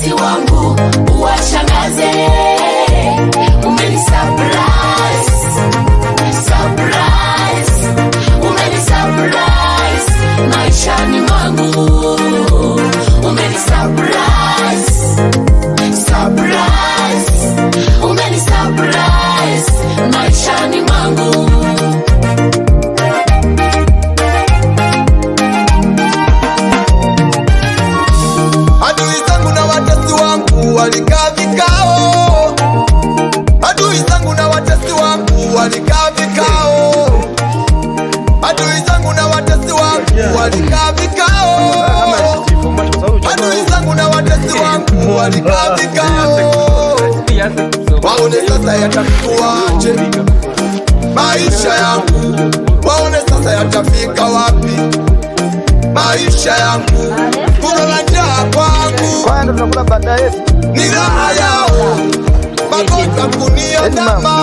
watesi wangu uwashangaze. Umeni surprise, surprise, umeni surprise maishani mwangu. Umeni surprise, surprise, umeni surprise maishani mwangu. Adui zangu na watesi wangu walikaa vikao. Adui zangu na watesi wangu walikaa vikao. Adui zangu na watesi wangu walikaa vikao. Adui zangu na watesi wangu walikaa vikao. Waone sasa yatakuwaje maisha yangu. Waone sasa yatafika wapi maisha yangu. Kulala njaa kwangu ni raha yao, magonjwa kuniandama.